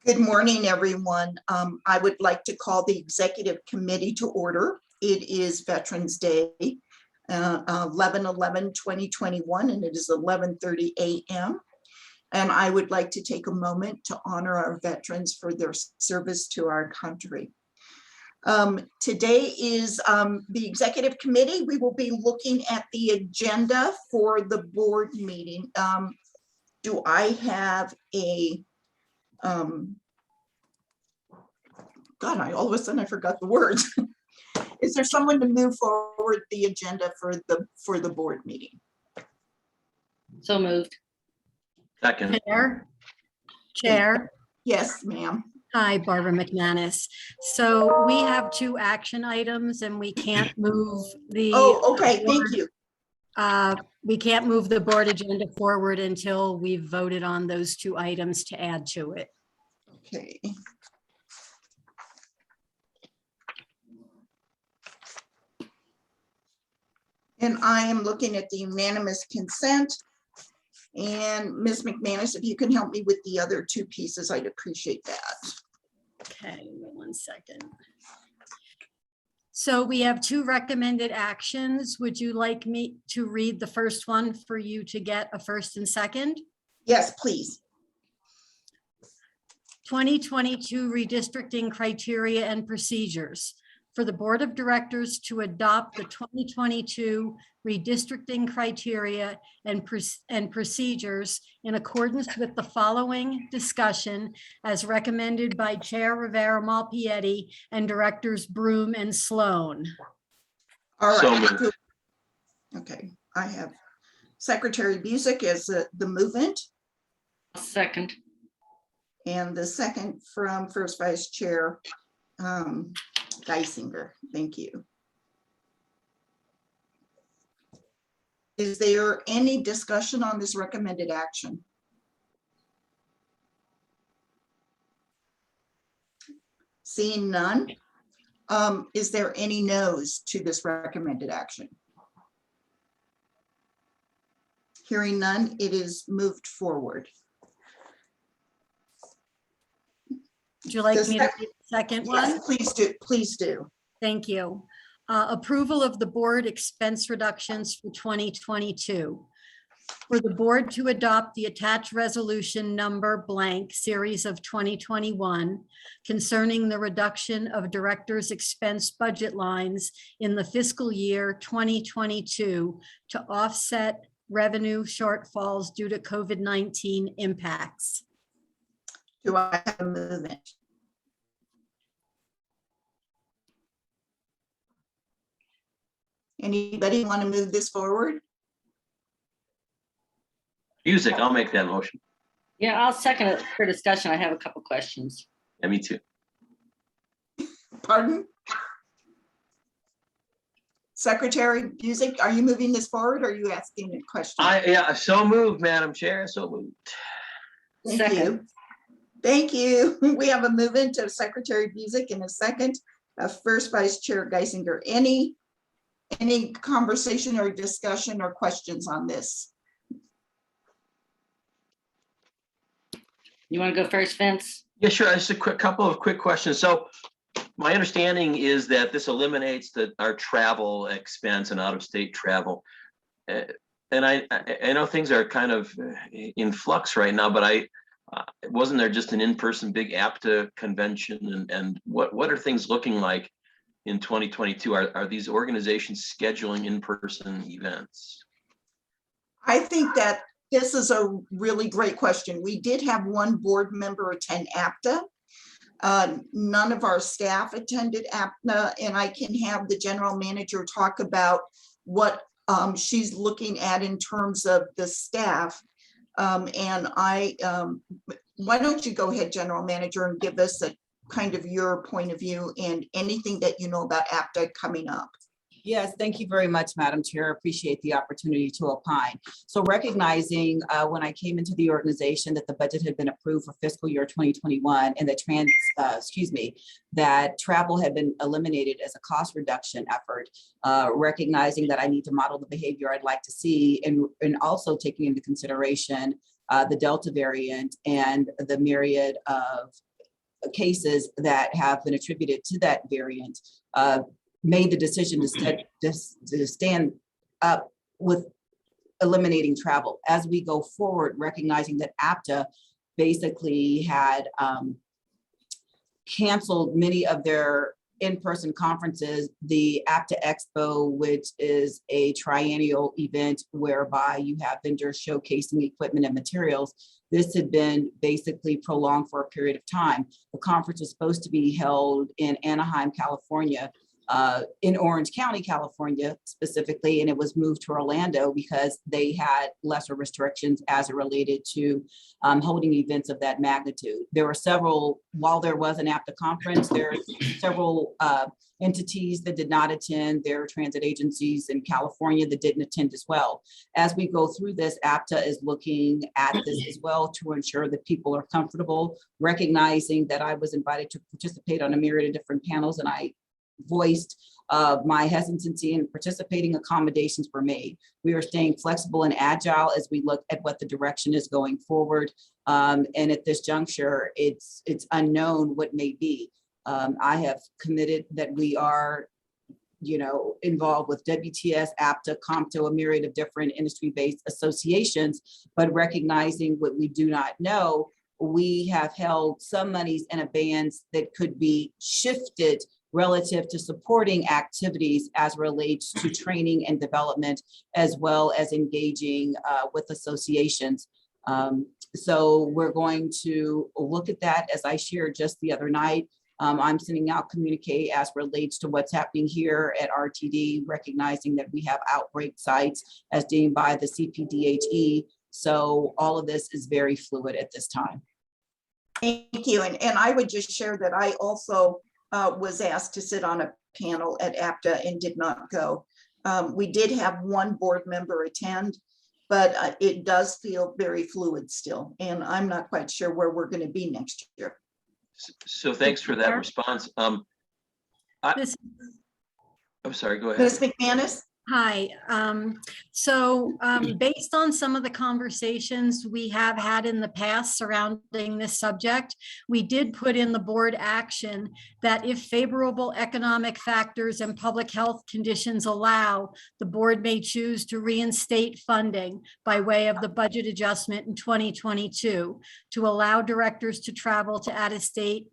Good morning, everyone. I would like to call the Executive Committee to order. It is Veterans Day, 11/11/2021, and it is 11:30 a.m. And I would like to take a moment to honor our veterans for their service to our country. Today is the Executive Committee. We will be looking at the agenda for the board meeting. Do I have a God, all of a sudden I forgot the words. Is there someone to move forward the agenda for the board meeting? So moved. Second. Chair. Yes, ma'am. Hi, Barbara McManus. So we have two action items and we can't move the. Oh, okay, thank you. We can't move the board agenda forward until we've voted on those two items to add to it. Okay. And I am looking at the unanimous consent. And Ms. McManus, if you can help me with the other two pieces, I'd appreciate that. Okay, 1 second. So we have two recommended actions. Would you like me to read the first one for you to get a first and second? Yes, please. 2022 redistricting criteria and procedures. For the Board of Directors to adopt the 2022 redistricting criteria and procedures in accordance with the following discussion as recommended by Chair Rivera-Malpietti and Directors Broom and Sloan. All So right. moved. Okay, I have Secretary Busick as the movement, Second. and the second from First Vice Chair Geisinger. Thank you. Is there any discussion on this recommended action? Seeing none, is there any no's to this recommended action? Hearing none, it is moved forward. Would you like The me to read the second one? Yes, please do, please do. Thank you. Approval of the board expense reductions for 2022. For the board to adopt the attached resolution number blank series of 2021 concerning the reduction of directors' expense budget lines in the fiscal year 2022 to offset revenue shortfalls due to COVID-19 impacts. Do I have a movement? Anybody want to move this forward? Music, I'll make that motion. Yeah, I'll second it for discussion. I have a couple questions. Yeah, me too. Pardon? Secretary Busick, are you moving this forward or are you asking a question? Yeah, so moved, Madam Chair, so moved. Thank Second. you. Thank you. We have a movement of Secretary Busick and a second of First Vice Chair Geisinger. Any conversation or discussion or questions on this? You want to go first, Vince? Yeah, sure. Just a couple of quick questions. So my understanding is that this eliminates our travel expense and out-of-state travel. And I know things are kind of in flux right now, but wasn't there just an in-person big APTA convention? And what are things looking like in 2022? Are these organizations scheduling in-person events? I think that this is a really great question. We did have one board member attend APTA. None of our staff attended APTA, and I can have the general manager talk about what she's looking at in terms of the staff. Why don't you go ahead, General Manager, and give us a kind of your point of view and anything that you know about APTA coming up. Yes, thank you very much, Madam Chair. Appreciate the opportunity to opine. So recognizing when I came into the organization that the budget had been approved for fiscal year 2021 and that travel had been eliminated as a cost reduction effort, recognizing that I need to model the behavior I'd like to see and also taking into consideration the Delta variant and the myriad of cases that have been attributed to that variant, made the decision to stand up with eliminating travel. As we go forward, recognizing that APTA basically had canceled many of their in-person conferences, the APTA Expo, which is a triennial event whereby you have vendors showcasing equipment and materials. This had been basically prolonged for a period of time. The conference was supposed to be held in Anaheim, California, in Orange County, California specifically, and it was moved to Orlando because they had lesser restrictions as it related to holding events of that magnitude. There were several, while there was an APTA conference, there are several entities that did not attend. There are transit agencies in California that didn't attend as well. As we go through this, APTA is looking at this as well to ensure that people are comfortable, recognizing that I was invited to participate on a myriad of different panels, and I voiced my hesitancy in participating. Accommodations were made. We are staying flexible and agile as we look at what the direction is going forward. And at this juncture, it's unknown what may be. I have committed that we are, involved with WTS, APTA, COMPTO, a myriad of different industry-based associations, but recognizing what we do not know, we have held some monies in abeyance that could be shifted relative to supporting activities as relates to training and development, as well as engaging with associations. So we're going to look at that. As I shared just the other night, I'm sending out communique as relates to what's happening here at RTD, recognizing that we have outbreak sites as deemed by the CPDHE. So all of this is very fluid at this time. Thank you. And I would just share that I also was asked to sit on a panel at APTA and did not go. We did have one board member attend, but it does feel very fluid still. And I'm not quite sure where we're going to be next year. So thanks for that response. I'm sorry, go ahead. Ms. McManus? Hi. Based on some of the conversations we have had in the past surrounding this subject, we did put in the board action that if favorable economic factors and public health conditions allow, the board may choose to reinstate funding by way of the budget adjustment in 2022 to allow directors to travel to out-of-state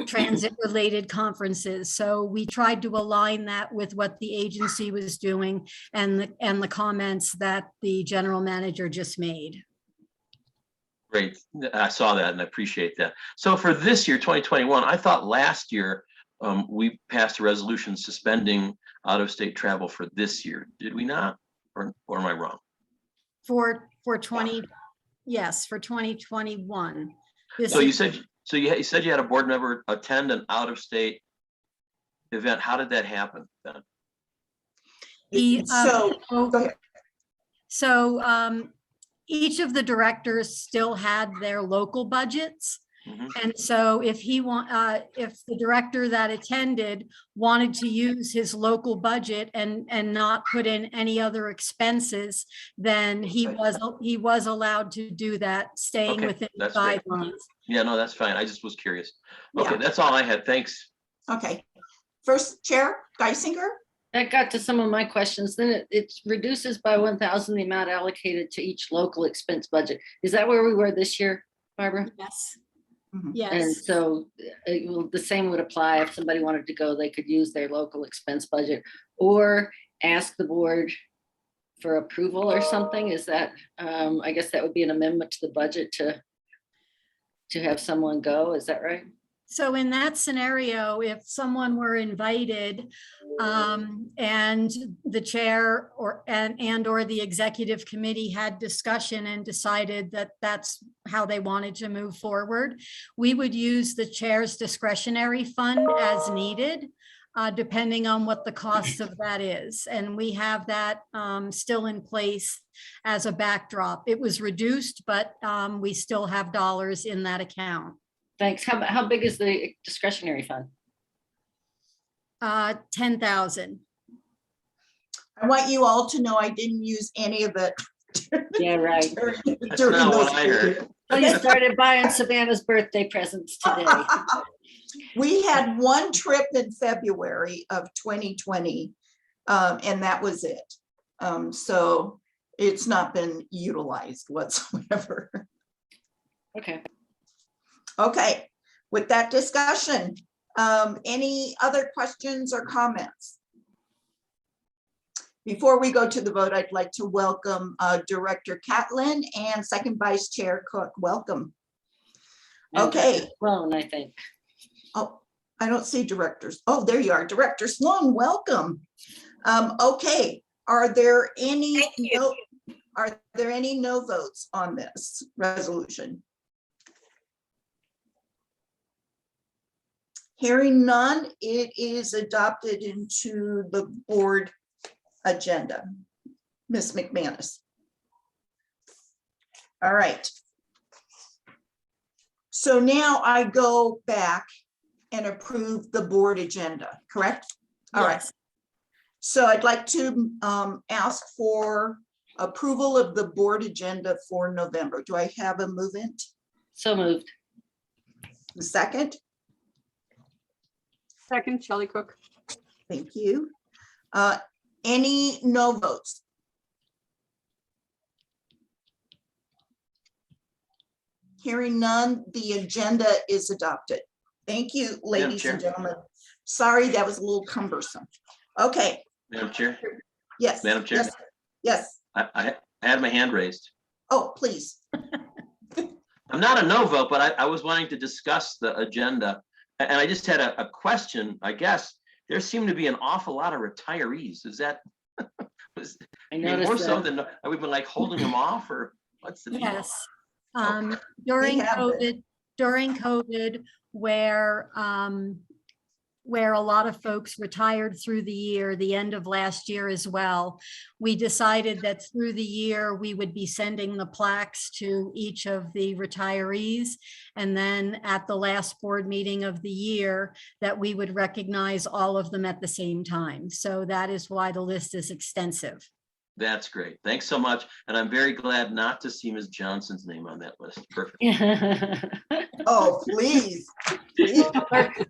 transit-related conferences. So we tried to align that with what the agency was doing and the comments that the general manager just made. Great. I saw that and I appreciate that. So for this year, 2021, I thought last year we passed a resolution suspending out-of-state travel for this year. Did we not? Or am I wrong? For 2021. So you said you had a board member attend an out-of-state event. How did that happen then? Go ahead. So each of the directors still had their local budgets. Mhm. And so if the director that attended wanted to use his local budget and not put in any other expenses, then he was allowed to do that, staying Okay, within the that's great. guidelines. Yeah, no, that's fine. I just was curious. Okay, Yeah. that's all I had. Thanks. Okay. First Chair Geisinger? That got to some of my questions. Then it reduces by 1,000 the amount allocated to each local expense budget. Is that where we were this year, Barbara? Yes. Mhm. Yes. And so the same would apply if somebody wanted to go, they could use their local expense budget or ask the board for approval or something. Is that, I guess that would be an amendment to the budget to have someone go. Is that right? So in that scenario, if someone were invited and the chair or the executive committee had discussion and decided that that's how they wanted to move forward, we would use the chair's discretionary fund as needed, depending on what the cost of that is. And we have that still in place as a backdrop. It was reduced, but we still have dollars in that account. Thanks. How big is the discretionary fund? 10,000. I want you all to know I didn't use any of it. Yeah, right. That's not what I heard. So you started buying Savannah's birthday presents today. We had one trip in February of 2020, and that was it. So it's not been utilized whatsoever. Okay. Okay, with that discussion, any other questions or comments? Before we go to the vote, I'd like to welcome Director Catlin and Second Vice Chair Cook. Welcome. And Okay. Dr. Sloan, I think. Oh, I don't see directors. Oh, there you are. Director Sloan, welcome. Okay, are there any no votes on this resolution? Hearing none, it is adopted into the board agenda. Ms. McManus. All right. So now I go back and approve the board agenda, correct? All right. Yes. So I'd like to ask for approval of the board agenda for November. Do I have a movement? So moved. The second? Second, Shelley Cook. Thank you. Any no votes? Hearing none, the agenda is adopted. Thank you, ladies and Chair. gentlemen. Sorry, that was a little cumbersome. Okay, Madam Chair, yes. Madam Chair? Yes, yes. I had my hand raised. Oh, please. I'm not a no vote, but I was wanting to discuss the agenda. And I just had a question, I guess. There seem to be an awful lot of retirees. Is that? I I mean, noticed more so that. than, have we been like holding them off or what's the deal? Yes. During have been. COVID, where a lot of folks retired through the year, the end of last year as well, we decided that through the year, we would be sending the plaques to each of the retirees. And then at the last board meeting of the year, that we would recognize all of them at the same time. So that is why the list is extensive. That's great. Thanks so much. And I'm very glad not to see Ms. Johnson's name on that list. Perfect. Oh, please. Please.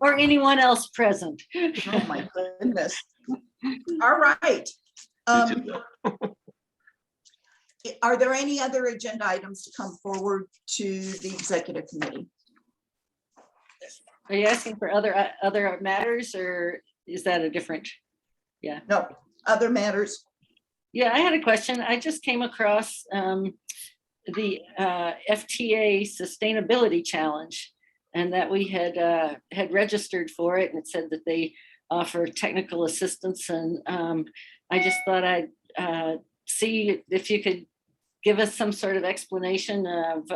Or anyone else present. Oh, my goodness. All right. You too, Bill. Are there any other agenda items to come forward to the executive committee? Are you asking for other matters, or is that a different? No, other matters? Yeah, I had a question. I just came across the FTA Sustainability Challenge, and that we had registered for it, and it said that they offer technical assistance. And I just thought I'd see if you could give us some sort of explanation of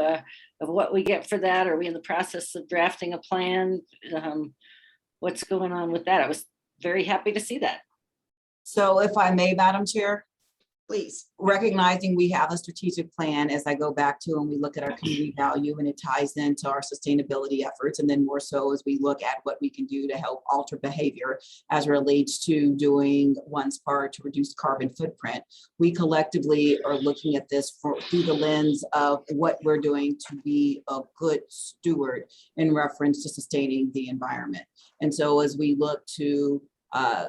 what we get for that. Are we in the process of drafting a plan? What's going on with that? I was very happy to see that. So if I may, Madam Chair, Please. recognizing we have a strategic plan as I go back to and we look at our community value, and it ties into our sustainability efforts. And then more so as we look at what we can do to help alter behavior as relates to doing one's part to reduce carbon footprint. We collectively are looking at this through the lens of what we're doing to be a good steward in reference to sustaining the environment. And so as we look to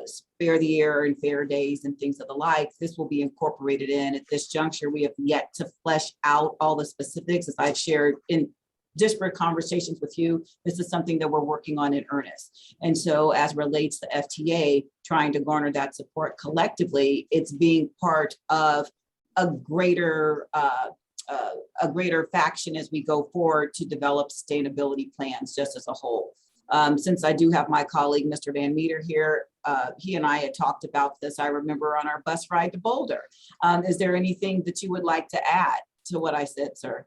spare the air and fair days and things of the like, this will be incorporated in. At this juncture, we have yet to flesh out all the specifics. As I've shared in disparate conversations with you, this is something that we're working on in earnest. And so as relates to FTA, trying to garner that support collectively, it's being part of a greater faction as we go forward to develop sustainability plans just as a whole. Since I do have my colleague, Mr. Van Meter here, he and I had talked about this, I remember, on our bus ride to Boulder. Is there anything that you would like to add to what I said, sir?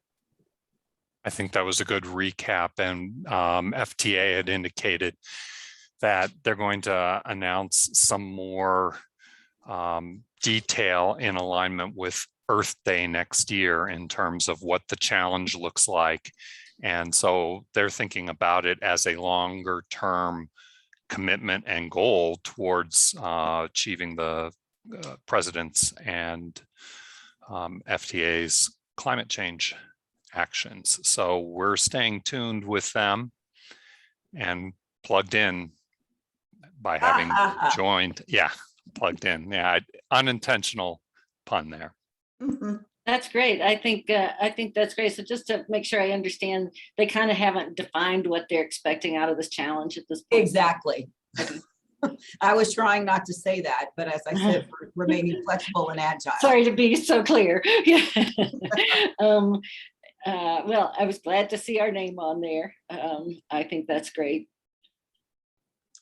I think that was a good recap, and FTA had indicated that they're going to announce some more detail in alignment with Earth Day next year in terms of what the challenge looks like. And so they're thinking about it as a longer term commitment and goal towards achieving the president's and FTA's climate change actions. So we're staying tuned with them and plugged in by having joined. Yeah, plugged in. Yeah, unintentional pun there. Mhm. That's great. I think that's great. So just to make sure I understand, they kind of haven't defined what they're expecting out of this challenge at this point. Exactly. I was trying not to say that, but as I said, we're remaining flexible and agile. Sorry to be so clear. Yeah. Well, I was glad to see our name on there. I think that's great.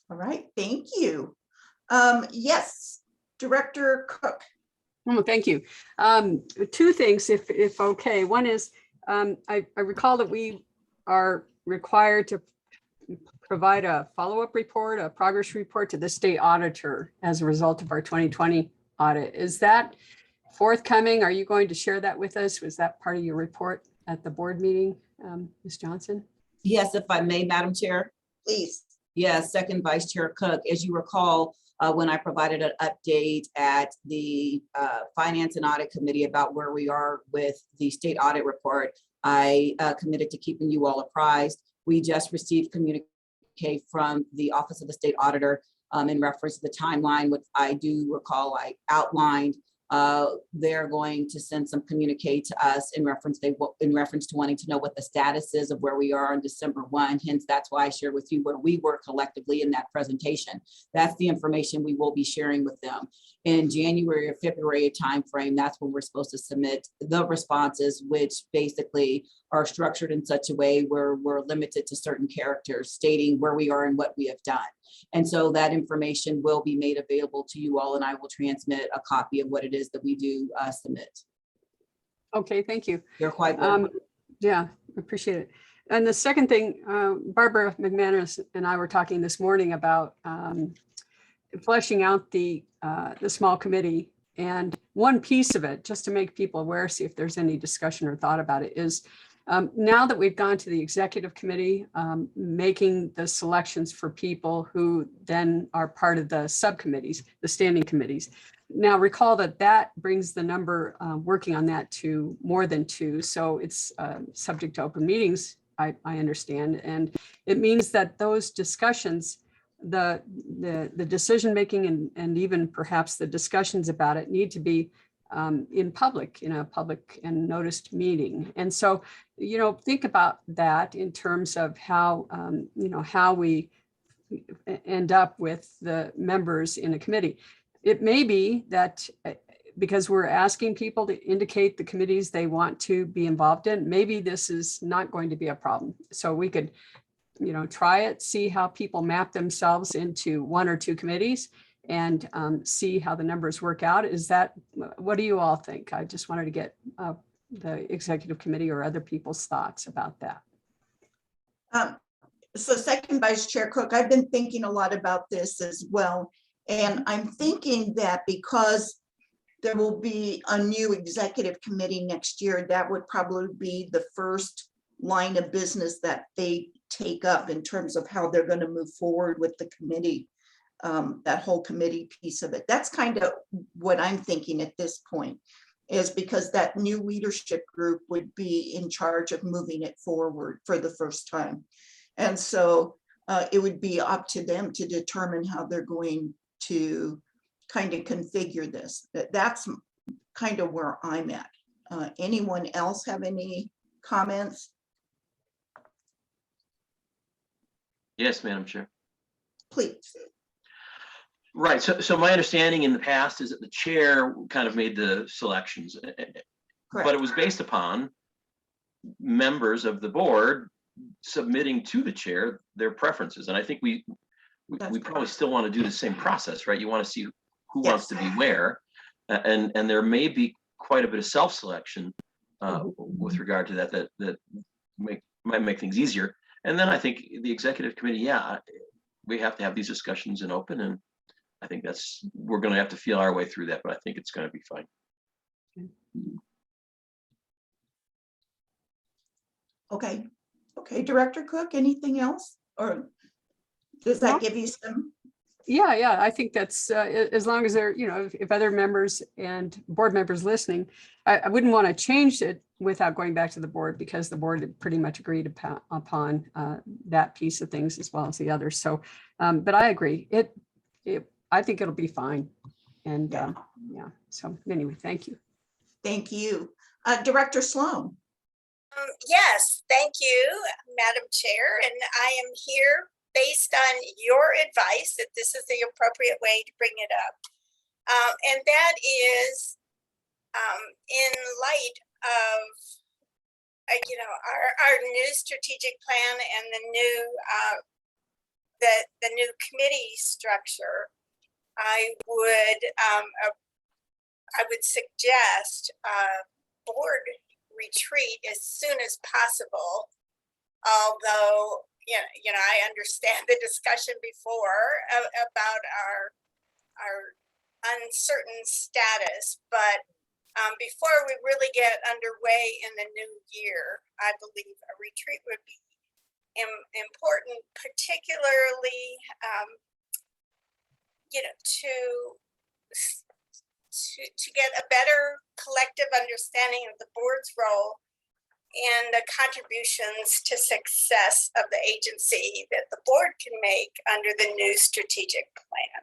All right, thank you. Yes, Director Cook. Oh, thank you. Two things, if okay. One is, I recall that we are required to provide a follow-up report, a progress report to the state auditor as a result of our 2020 audit. Is that forthcoming? Are you going to share that with us? Was that part of your report at the board meeting, Ms. Johnson? Yes, if I may, Madam Chair. Please. Yes, second Vice Chair Cook, as you recall, when I provided an update at the Finance and Audit Committee about where we are with the state audit report, I committed to keeping you all apprised. We just received communique from the Office of the State Auditor in reference to the timeline, which I do recall I outlined. They're going to send some communique to us in reference to wanting to know what the status is of where we are on December 1. Hence, that's why I shared with you where we were collectively in that presentation. That's the information we will be sharing with them. In January or February timeframe, that's when we're supposed to submit the responses, which basically are structured in such a way where we're limited to certain characters stating where we are and what we have done. And so that information will be made available to you all, and I will transmit a copy of what it is that we do submit. Okay, thank you. You're quite welcome. Yeah, appreciate it. And the second thing, Barbara McManus and I were talking this morning about fleshing out the small committee. And one piece of it, just to make people aware, see if there's any discussion or thought about it, is now that we've gone to the executive committee, making the selections for people who then are part of the subcommittees, the standing committees. Now recall that that brings the number working on that to more than 2. So it's subject to open meetings, I understand. And it means that those discussions, the decision making and even perhaps the discussions about it need to be in a public and noticed meeting. And so, think about that in terms of how, how we end up with the members in a committee. It may be that because we're asking people to indicate the committees they want to be involved in, maybe this is not going to be a problem. So we could, try it, see how people map themselves into 1 or 2 committees and see how the numbers work out. What do you all think? I just wanted to get the executive committee or other people's thoughts about that. So second Vice Chair Cook, I've been thinking a lot about this as well. And I'm thinking that because there will be a new executive committee next year, that would probably be the first line of business that they take up in terms of how they're going to move forward with the committee, that whole committee piece of it. That's kind of what I'm thinking at this point, is because that new leadership group would be in charge of moving it forward for the first time. And so it would be up to them to determine how they're going to kind of configure this. That's kind of where I'm at. Anyone else have any comments? Yes, Madam Chair. Please. Right. So my understanding in the past is that the chair kind of made the selections, but it was based upon members of the board submitting to the chair their preferences. And I think we probably still want to do the same process, right? You want to see who wants to be where, and there may be quite a bit of self-selection with regard to that might make things easier. And then I think the executive committee, we have to have these discussions in open, and I think we're going to have to feel our way through that, but I think it's going to be fine. Okay, Director Cook, anything else? Or does that give you some Yeah, I think that's, as long as they're, if other members and board members listening, I wouldn't want to change it without going back to the board, because the board had pretty much agreed upon that piece of things as well as the others. So, but I agree. I think it'll be fine. And Yeah. yeah, so anyway, thank you. Thank you. Director Sloan. Yes, thank you, Madam Chair. And I am here based on your advice that this is the appropriate way to bring it up. And that is in light of, our new strategic plan and the new committee structure. I would suggest a board retreat as soon as possible. Although, I understand the discussion before about our uncertain status, but before we really get underway in the new year, I believe a retreat would be important, particularly, to get a better collective understanding of the board's role and the contributions to success of the agency that the board can make under the new strategic plan.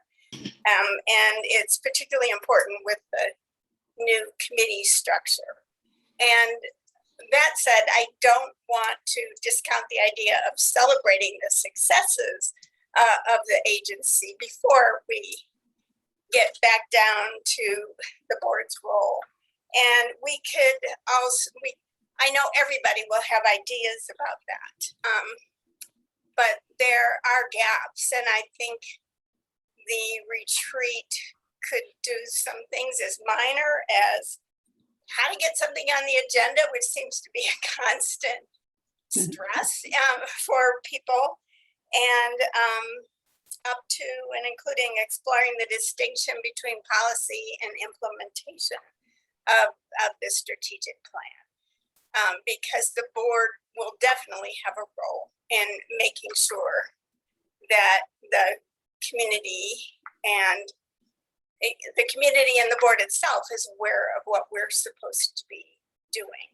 And it's particularly important with the new committee structure. And that said, I don't want to discount the idea of celebrating the successes of the agency before we get back down to the board's role. And we could also, I know everybody will have ideas about that, but there are gaps, and I think the retreat could do some things as minor as how to get something on the agenda, which seems to be a constant stress for people, and up to and including exploring the distinction between policy and implementation of the strategic plan, because the board will definitely have a role in making sure that the community and the board itself is aware of what we're supposed to be doing.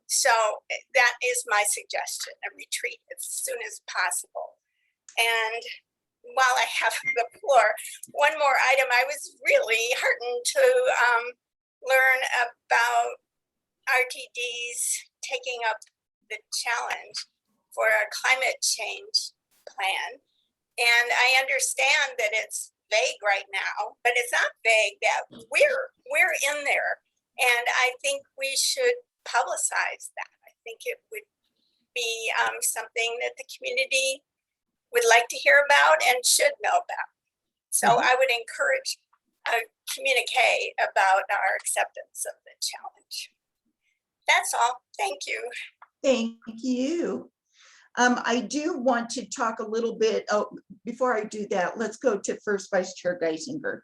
So that is my suggestion, a retreat as soon as possible. And while I have the floor, one more item. I was really heartened to learn about RTD's taking up the challenge for a climate change plan. And I understand that it's vague right now, but it's not vague that we're in there. And I think we should publicize that. I think it would be something that the community would like to hear about and should know about. So I would encourage a communique about our acceptance of the challenge. That's all. Thank you. Thank you. I do want to talk a little bit, before I do that, let's go to First Vice Chair Geisinger.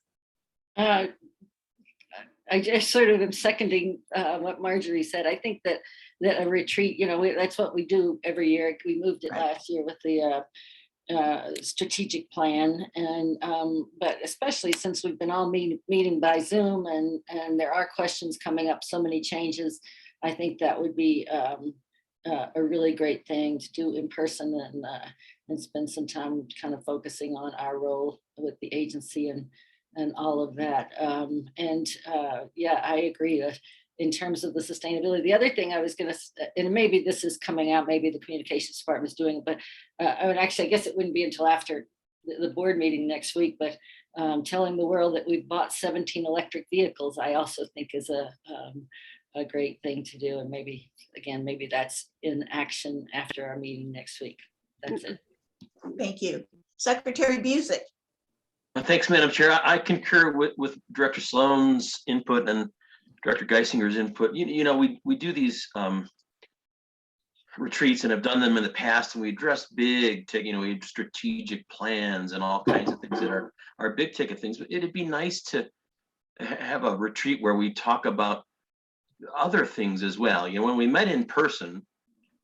I just sort of am seconding what Marjorie said. I think that a retreat, that's what we do every year. We moved it last year with the strategic plan, and but especially since we've been all meeting by Zoom, and there are questions coming up, so many changes. I think that would be a really great thing to do in person, and spend some time kind of focusing on our role with the agency and all of that. Yeah, I agree that in terms of the sustainability. The other thing I was going to, and maybe this is coming out, maybe the communications department is doing it, but I guess it wouldn't be until after the board meeting next week, but telling the world that we've bought 17 electric vehicles, I also think is a great thing to do. And maybe that's in action after our meeting next week. That's it. Thank you. Secretary Busick. Thanks, Madam Chair. I concur with Director Sloan's input and Director Geisinger's input. We do these retreats and have done them in the past, and we address big, we have strategic plans and all kinds of things that are big ticket things. But it'd be nice to have a retreat where we talk about other things as well. When we met in person,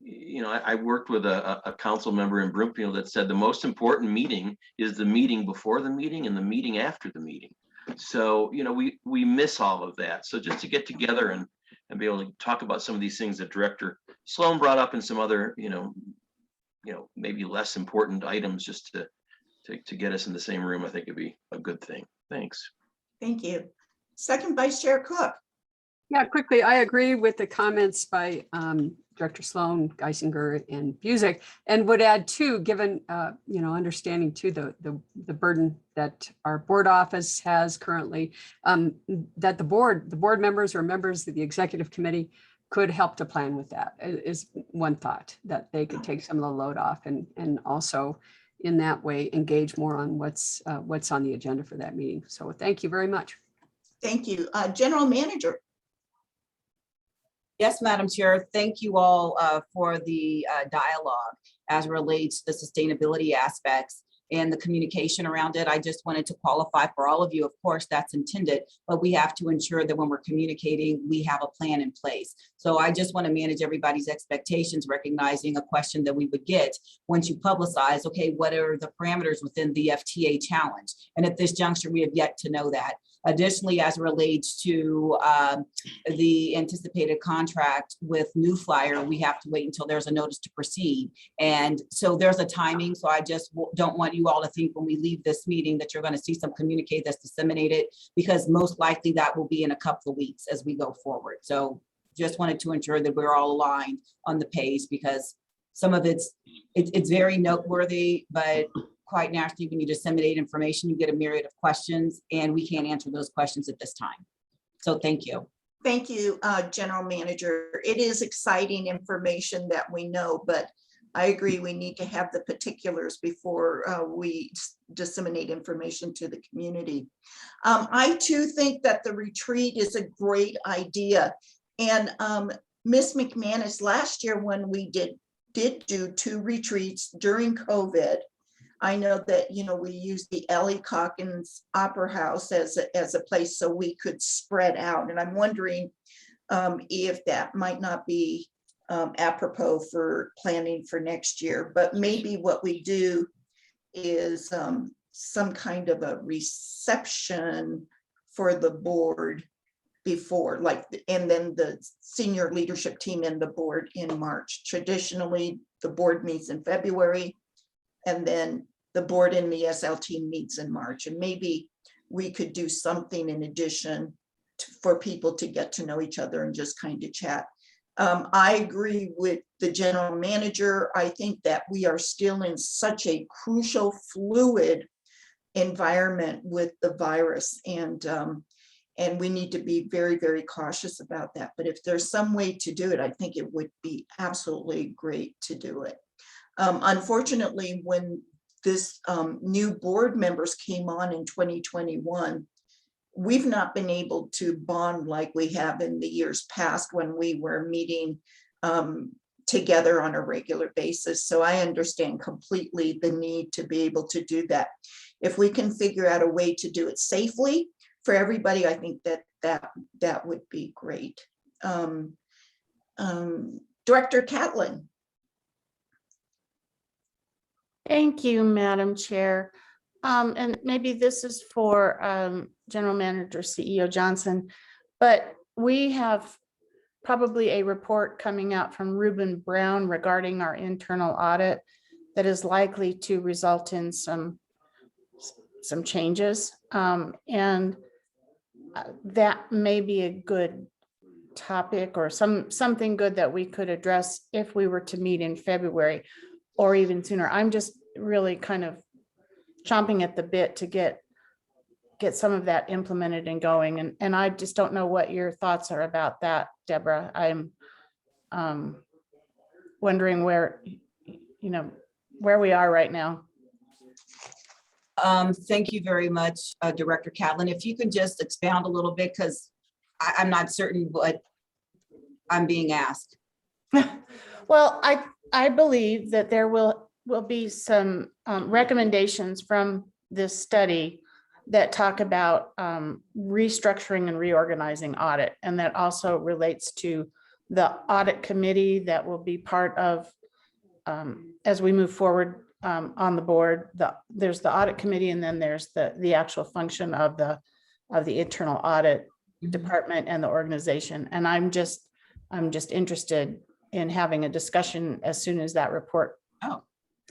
I worked with a council member in Broomfield that said the most important meeting is the meeting before the meeting and the meeting after the meeting. So, we miss all of that. So just to get together and be able to talk about some of these things that Director Sloan brought up and some other, maybe less important items just to get us in the same room, I think it'd be a good thing. Thanks. Thank you. Second Vice Chair Cook. Yeah, quickly, I agree with the comments by Director Sloan, Geisinger, and Busick, and would add too, given understanding too the burden that our board office has currently, that the board members or members of the executive committee could help to plan with that. Is one thought, that they could take some of the load off and also in that way engage more on what's on the agenda for that meeting. So thank you very much. Thank you. General Manager. Yes, Madam Chair, thank you all for the dialogue as relates to the sustainability aspects and the communication around it. I just wanted to qualify for all of you. Of course, that's intended, but we have to ensure that when we're communicating, we have a plan in place. So I just want to manage everybody's expectations, recognizing a question that we would get once you publicize, okay, what are the parameters within the FTA challenge? And at this juncture, we have yet to know that. Additionally, as it relates to the anticipated contract with New Flyer, we have to wait until there's a notice to proceed. And so there's a timing. So I just don't want you all to think when we leave this meeting that you're going to see some communique that's disseminated, because most likely that will be in a couple of weeks as we go forward. So just wanted to ensure that we're all aligned on the pace, because some of it's very noteworthy, but quite naturally, when you disseminate information, you get a myriad of questions, and we can't answer those questions at this time. So thank you. Thank you, General Manager. It is exciting information that we know, but I agree we need to have the particulars before we disseminate information to the community. I too think that the retreat is a great idea. And Ms. McManus, last year when we did do 2 retreats during COVID, I know that, we used the Ellie Calkins Opera House as a place so we could spread out. And I'm wondering if that might not be apropos for planning for next year, but maybe what we do is some kind of a reception for the board before, and then the senior leadership team and the board in March. Traditionally, the board meets in February, and then the board and the SLT meets in March. And maybe we could do something in addition for people to get to know each other and just kind of chat. I agree with the general manager. I think that we are still in such a crucial, fluid environment with the virus, and we need to be very, very cautious about that. But if there's some way to do it, I think it would be absolutely great to do it. Unfortunately, when this new board members came on in 2021, we've not been able to bond like we have in the years past when we were meeting together on a regular basis. So I understand completely the need to be able to do that. If we can figure out a way to do it safely for everybody, I think that would be great. Director Catlin. Thank you, Madam Chair. And maybe this is for General Manager CEO Johnson, but we have probably a report coming out from Reuben Brown regarding our internal audit that is likely to result in some changes. And that may be a good topic or something good that we could address if we were to meet in February or even sooner. I'm just really kind of chomping at the bit to get some of that implemented and going. And I just don't know what your thoughts are about that, Deborah. I'm wondering where we are right now. Thank you very much, Director Catlin. If you can just expound a little bit, because I'm not certain what I'm being asked. Well, I believe that there will be some recommendations from this study that talk about restructuring and reorganizing audit, and that also relates to the audit committee that will be part of, as we move forward on the board, there's the audit committee, and then there's the actual function of the internal audit department and the organization. And I'm just interested in having a discussion as soon as that report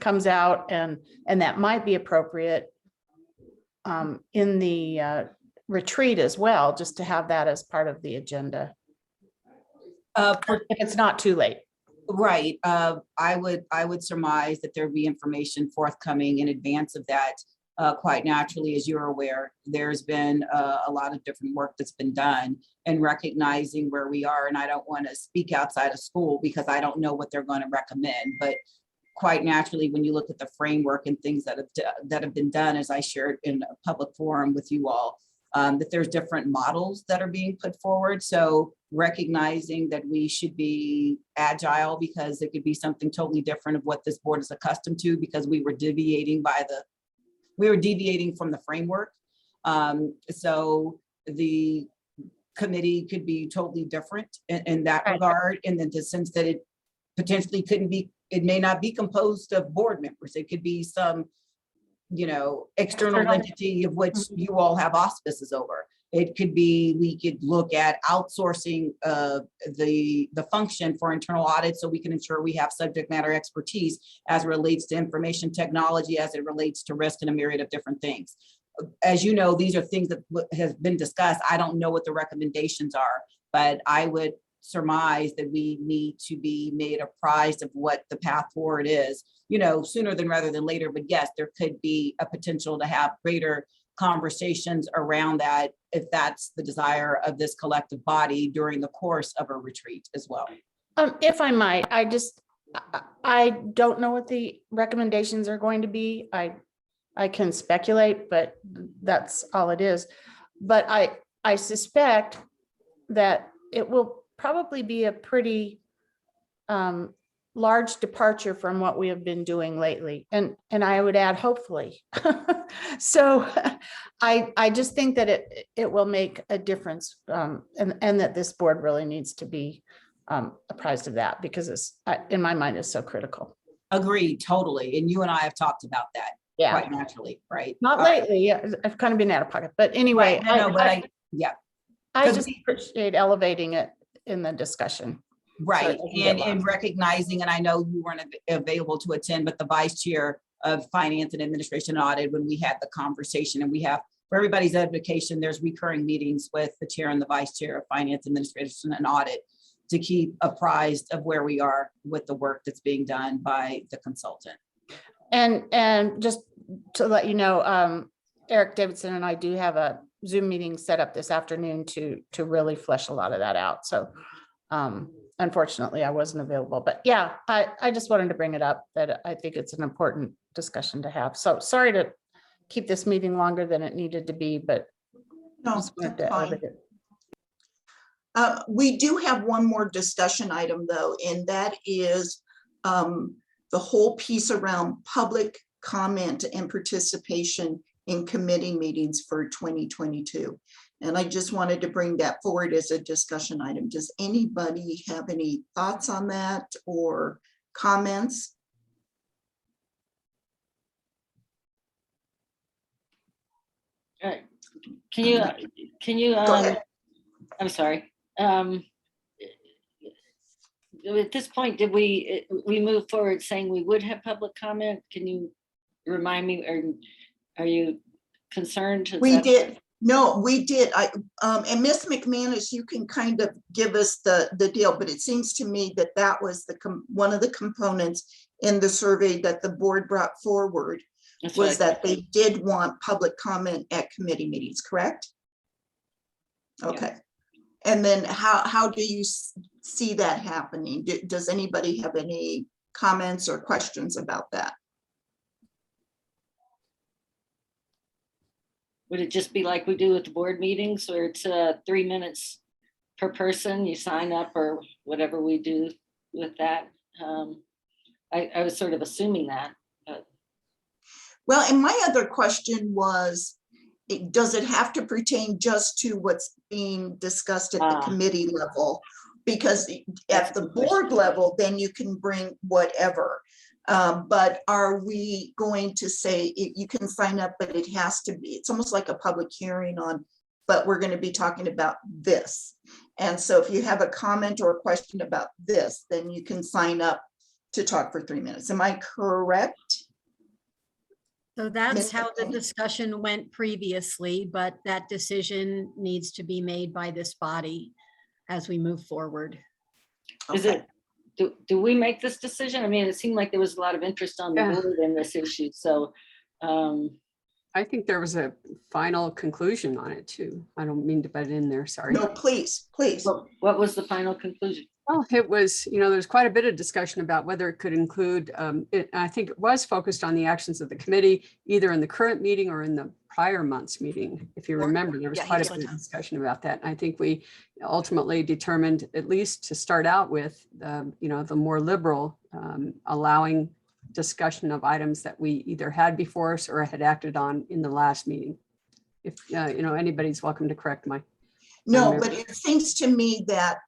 comes out, and that might be appropriate in the retreat as well, just to have that as part of the agenda. If it's not too late. Right. I would surmise that there'd be information forthcoming in advance of that. Quite naturally, as you're aware, there's been a lot of different work that's been done, and recognizing where we are. And I don't want to speak outside of school because I don't know what they're going to recommend, but quite naturally, when you look at the framework and things that have been done, as I shared in a public forum with you all, that there's different models that are being put forward. So recognizing that we should be agile, because it could be something totally different of what this board is accustomed to, because we were deviating from the framework. So the committee could be totally different in that regard, in the sense that it potentially it may not be composed of board members. It could be some, external entity of which you all have auspices over. It could be, we could look at outsourcing the function for internal audit, so we can ensure we have subject matter expertise as it relates to information technology, as it relates to risk, and a myriad of different things. As you know, these are things that have been discussed. I don't know what the recommendations are, but I would surmise that we need to be made apprised of what the path forward is, sooner rather than later. But yes, there could be a potential to have greater conversations around that, if that's the desire of this collective body during the course of a retreat as well. If I might, I don't know what the recommendations are going to be. I can speculate, but that's all it is. But I suspect that it will probably be a pretty large departure from what we have been doing lately. And I would add, hopefully. So I just think that it will make a difference, and that this board really needs to be apprised of that, because it's, in my mind, is so critical. Agreed, totally. And you and I have talked about that quite naturally, right? Not lately. Yeah, I've kind of been out of pocket, but anyway, Right. I just appreciate elevating it in the discussion. Right. And recognizing, and I know you weren't available to attend, but the vice chair of finance and administration audit, when we had the conversation, and we have, for everybody's education, there's recurring meetings with the chair and the vice chair of finance, administration, and audit, to keep apprised of where we are with the work that's being done by the consultant. And just to let you know, Eric Davidson and I do have a Zoom meeting set up this afternoon to really flesh a lot of that out. So unfortunately, I wasn't available, but yeah, I just wanted to bring it up, that I think it's an important discussion to have. So sorry to keep this meeting longer than it needed to be, but No, that's fine. We do have one more discussion item though, and that is the whole piece around public comment and participation in committee meetings for 2022. And I just wanted to bring that forward as a discussion item. Does anybody have any thoughts on that or comments? Can you, Go ahead. I'm sorry. At this point, did we move forward saying we would have public comment? Can you remind me, or are you concerned? We did. No, we did. And Ms. McManus, you can kind of give us the deal, but it seems to me that that was one of the components in the survey that the board brought forward. That's was that they did want public comment at committee meetings, correct? Okay. And then how do you see that happening? Does anybody have any comments or questions about that? Would it just be like we do at the board meetings, where it's 3 minutes per person, you sign up, or whatever we do with that? I was sort of assuming that. But. Well, and my other question was, does it have to pertain just to what's being discussed at the committee level? Because at the board level, then you can bring whatever. But are we going to say you can sign up, but it has to be, it's almost like a public hearing on, but we're going to be talking about this. And so if you have a comment or a question about this, then you can sign up to talk for 3 minutes. Am I correct? So that's how the Okay. discussion went previously, but that decision needs to be made by this body as we move forward. Is Okay. it, do we make this decision? I mean, it seemed like there was a lot of interest on the Yeah. board in this issue, so. I think there was a final conclusion on it too. I don't mean to butt in there, sorry. No, please, please. What was the final conclusion? Well, it was, there's quite a bit of discussion about whether it could include, I think it was focused on the actions of the committee, either in the current meeting or in the prior month's meeting. If you remember, there was yeah, he quite was a on bit of time. discussion about that. And I think we ultimately determined, at least to start out with, the more liberal, allowing discussion of items that we either had before us or had acted on in the last meeting. If, anybody's welcome to correct my. No, memory. but it seems to me that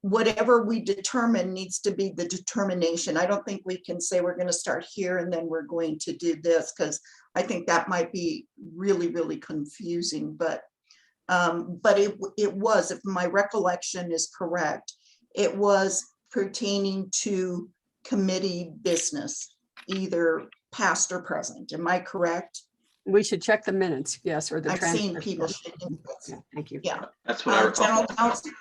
whatever we determine needs to be the determination. I don't think we can say we're going to start here and then we're going to do this, because I think that might be really, really confusing. But it was, if my recollection is correct, it was pertaining to committee business, either past or present. Am I correct? We should check the minutes, yes, or the I've seen transcript. people. Yeah, thank you. Yeah. That's what I recall. General counsel,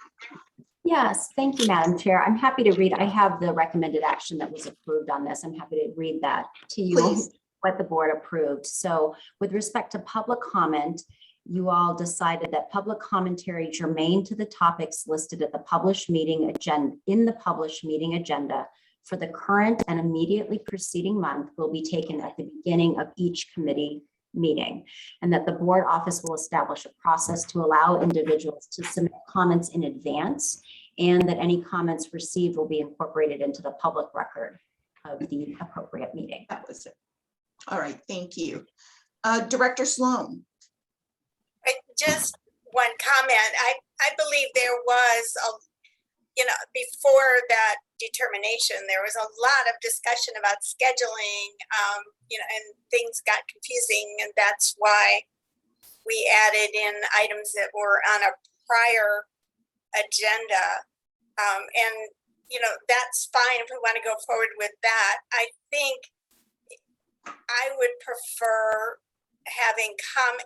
Yes, thank you, Madam Chair. I'm happy to read. I have the recommended action that was approved on this. I'm happy to read that to you, Please. what the board approved. So with respect to public comment, you all decided that public commentary germane to the topics listed at the published meeting agenda, in the published meeting agenda for the current and immediately preceding month will be taken at the beginning of each committee meeting, and that the board office will establish a process to allow individuals to submit comments in advance, and that any comments received will be incorporated into the public record of the appropriate meeting. that was it. All right, thank you. Director Sloan. Just one comment. I believe there was before that determination, there was a lot of discussion about scheduling, and things got confusing, and that's why we added in items that were on a prior agenda. That's fine if we want to go forward with that. I think I would prefer having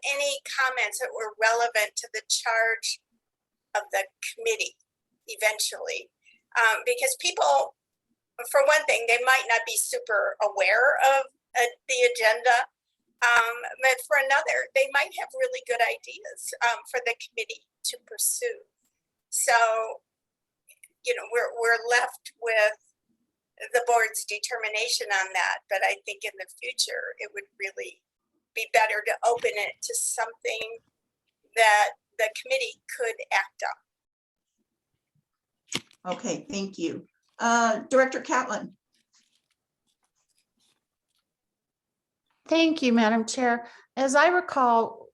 any comments that were relevant to the charge of the committee eventually, because people, for one thing, they might not be super aware of the agenda, but for another, they might have really good ideas for the committee to pursue. So, we're left with the board's determination on that, but I think in the future, it would really be better to open it to something that the committee could act on. Okay, thank you. Director Catlin. Thank you, Madam Chair. As I recall,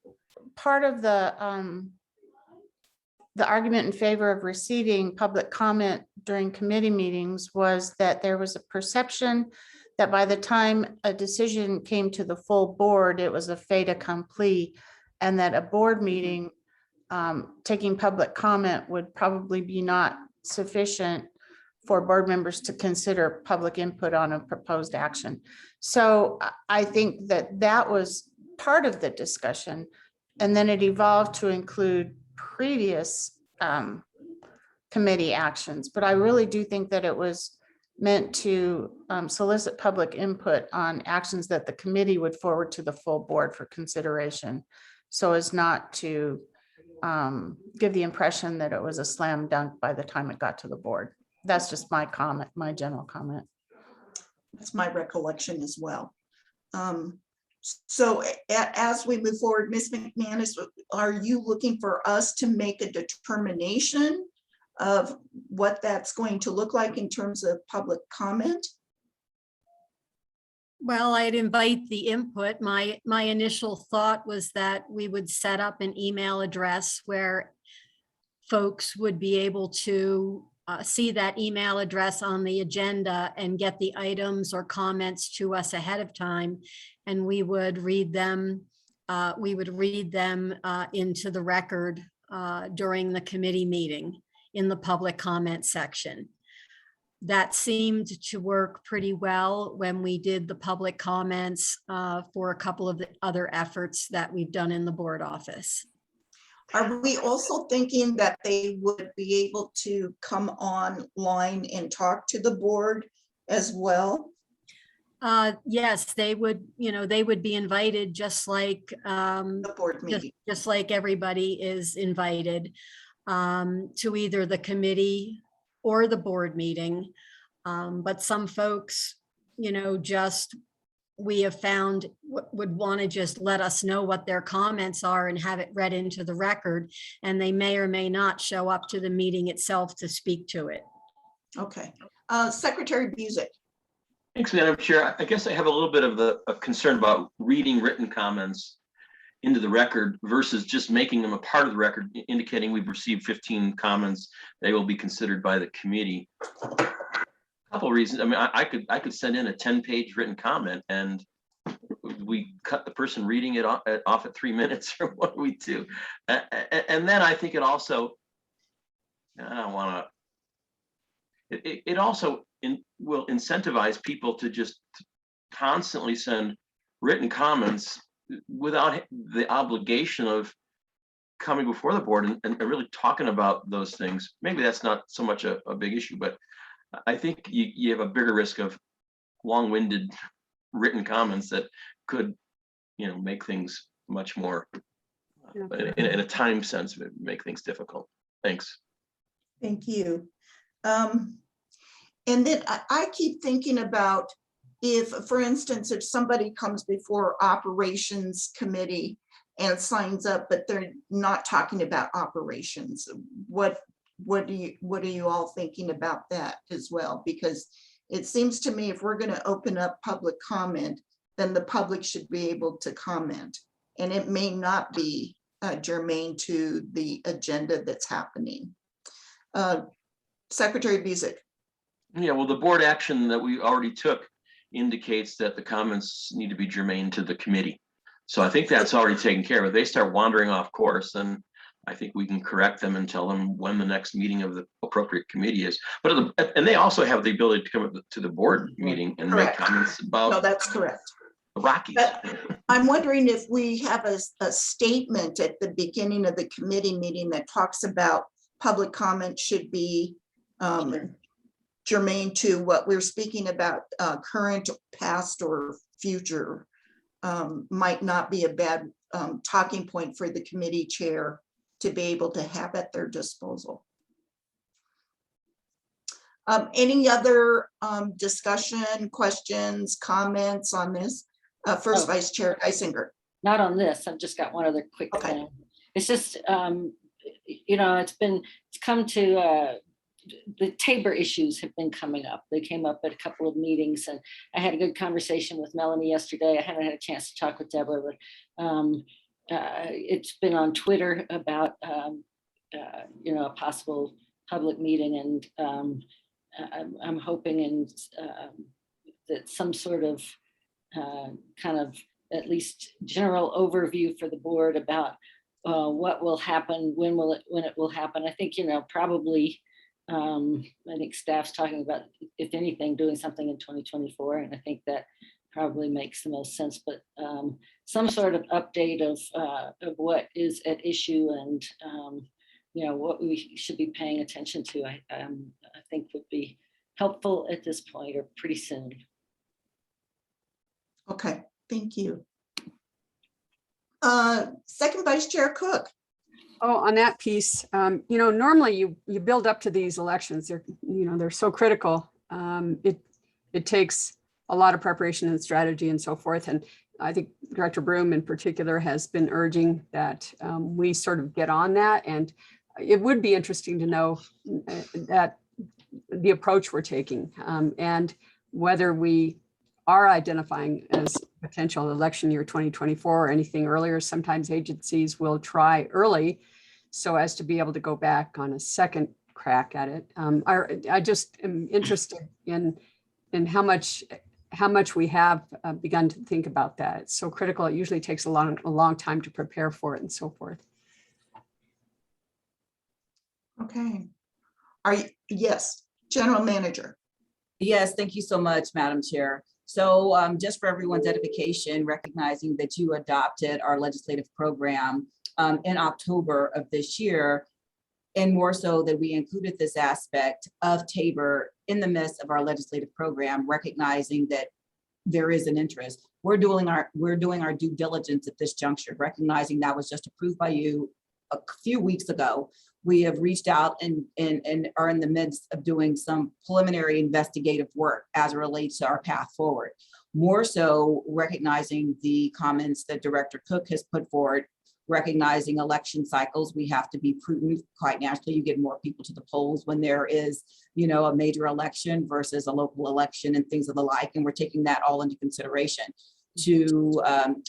part of the argument in favor of receiving public comment during committee meetings was that there was a perception that by the time a decision came to the full board, it was a fait accompli, and that a board meeting taking public comment would probably be not sufficient for board members to consider public input on a proposed action. So I think that was part of the discussion. And then it evolved to include previous committee actions. But I really do think that it was meant to solicit public input on actions that the committee would forward to the full board for consideration, so as not to give the impression that it was a slam dunk by the time it got to the board. That's just my comment, my general comment. That's my recollection as well. So as we move forward, Ms. McManus, are you looking for us to make a determination of what that's going to look like in terms of public comment? Well, I'd invite the input. My initial thought was that we would set up an email address where folks would be able to see that email address on the agenda and get the items or comments to us ahead of time. And we would read them. Into the record during the committee meeting in the public comment section. That seemed to work pretty well when we did the public comments for a couple of the other efforts that we've done in the board office. Are we also thinking that they would be able to come online and talk to the board as well? Yes, they would, they would be invited just like The board meeting? just like everybody is invited to either the committee or the board meeting. But some folks, we have found would want to just let us know what their comments are and have it read into the record. And they may or may not show up to the meeting itself to speak to it. Okay. Secretary Busick. Thanks, Madam Chair. I guess I have a little bit of a concern about reading written comments into the record versus just making them a part of the record, indicating we've received 15 comments. They will be considered by the committee. A couple of reasons. I mean, I could send in a 10-page written comment and we cut the person reading it off at 3 minutes, or what do we do? And then I think it also, I don't want to, it also will incentivize people to just constantly send written comments without the obligation of coming before the board and really talking about those things. Maybe that's not so much a big issue, but I think you have a bigger risk of long-winded written comments that could, make things much more, in a time sense, make things difficult. Thanks. Thank you. And then I keep thinking about if, for instance, if somebody comes before operations committee and signs up, but they're not talking about operations, what are you all thinking about that as well? Because it seems to me if we're going to open up public comment, then the public should be able to comment, and it may not be germane to the agenda that's happening. Secretary Busick. Yeah, well, the board action that we already took indicates that the comments need to be germane to the committee. So I think that's already taken care of. If they start wandering off course, then I think we can correct them and tell them when the next meeting of the appropriate committee is. But and they also have the ability to come up to the board meeting and Correct. make comments about No, that's correct. the Rockies. But I'm wondering if we have a statement at the beginning of the committee meeting that talks about public comment should be germane to what we're speaking about, current, past, or future, might not be a bad talking point for the committee chair to be able to have at their disposal. Any other discussion, questions, comments on this? First, Vice Chair Geisinger. Not on this. I've just got one other quick thing. It's just, it's come to, the Tabor issues have been coming up. They came up at a couple of meetings, and I had a good conversation with Melanie yesterday. I haven't had a chance to talk with Deborah, but it's been on Twitter about, a possible public meeting, and I'm hoping that some sort of kind of at least general overview for the board about what will happen, when it will happen. I think, probably, I think staff's talking about, if anything, doing something in 2024, and I think that probably makes the most sense. But some sort of update of what is at issue and what we should be paying attention to, I think would be helpful at this point, or pretty soon. Okay, thank you. Second Vice Chair Cook. Oh, on that piece, normally you build up to these elections. They're so critical. It takes a lot of preparation and strategy and so forth. And I think Director Broom in particular has been urging that we sort of get on that. And it would be interesting to know that the approach we're taking, and whether we are identifying as potential election year 2024 or anything earlier. Sometimes agencies will try early so as to be able to go back on a second crack at it. I just am interested in how much we have begun to think about that. It's so critical. It usually takes a long time to prepare for it and so forth. Okay. Yes, General Manager. Yes, thank you so much, Madam Chair. So just for everyone's edification, recognizing that you adopted our legislative program in October of this year, and more so that we included this aspect of Tabor in the midst of our legislative program, recognizing that there is an interest. We're doing our due diligence at this juncture, recognizing that was just approved by you a few weeks ago. We have reached out and are in the midst of doing some preliminary investigative work as it relates to our path forward. More so recognizing the comments that Director Cook has put forward, recognizing election cycles, we have to be prudent. Quite naturally, you get more people to the polls when there is, a major election versus a local election and things of the like. And we're taking that all into consideration. To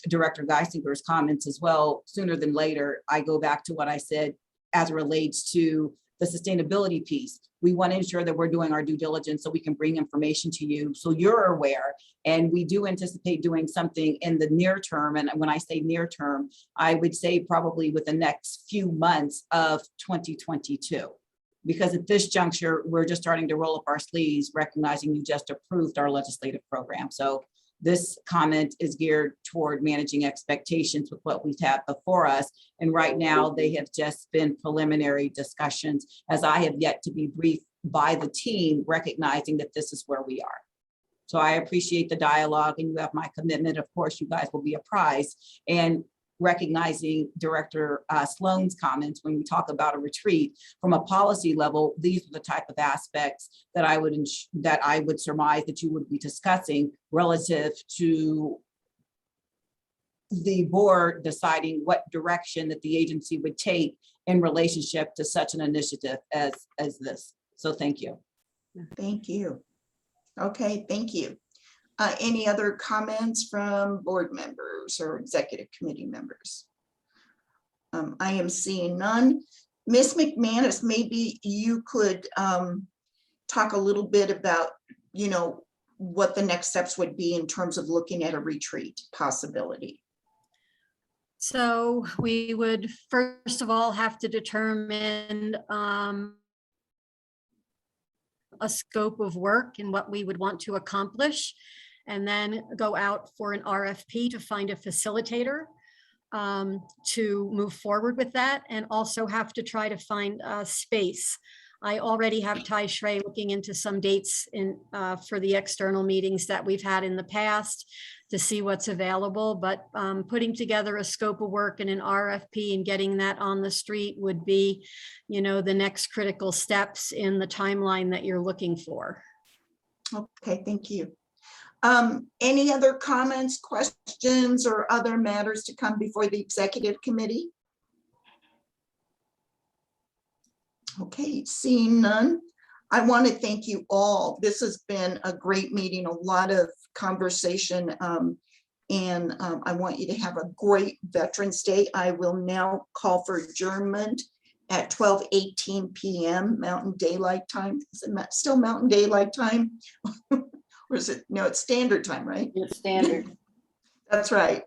Director Geisinger's comments as well, sooner than later, I go back to what I said as it relates to the sustainability piece. We want to ensure that we're doing our due diligence so we can bring information to you so you're aware. And we do anticipate doing something in the near term. And when I say near term, I would say probably with the next few months of 2022. Because at this juncture, we're just starting to roll up our sleeves, recognizing you just approved our legislative program. So this comment is geared toward managing expectations with what we've had before us. And right now they have just been preliminary discussions, as I have yet to be briefed by the team, recognizing that this is where we are. So I appreciate the dialogue and you have my commitment. Of course, you guys will be apprised, and recognizing Director Sloan's comments when we talk about a retreat from a policy level. These are the type of aspects that I would surmise that you would be discussing relative to the board deciding what direction that the agency would take in relationship to such an initiative as this. So thank you. Thank you. Okay, thank you. Any other comments from board members or executive committee members? I am seeing none. Ms. McManus, maybe you could talk a little bit about, what the next steps would be in terms of looking at a retreat possibility. So we would first of all have to determine a scope of work and what we would want to accomplish, and then go out for an RFP to find a facilitator to move forward with that, and also have to try to find a space. I already have Ty Shrey looking into some dates for the external meetings that we've had in the past to see what's available, but putting together a scope of work and an RFP and getting that on the street would be, the next critical steps in the timeline that you're looking for. Okay, thank you. Any other comments, questions, or other matters to come before the executive committee? Okay, seeing none, I want to thank you all. This has been a great meeting, a lot of conversation, and I want you to have a great Veterans Day. I will now call for adjournment at 12:18 p.m. Mountain Daylight Time. Is it still Mountain Daylight Time? Or is it? No, it's standard time, right? It's standard. That's right.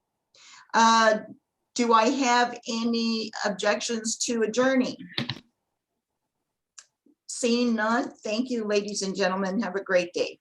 Do I have any objections to adjourning? Seeing none, thank you, ladies and gentlemen. Have a great day.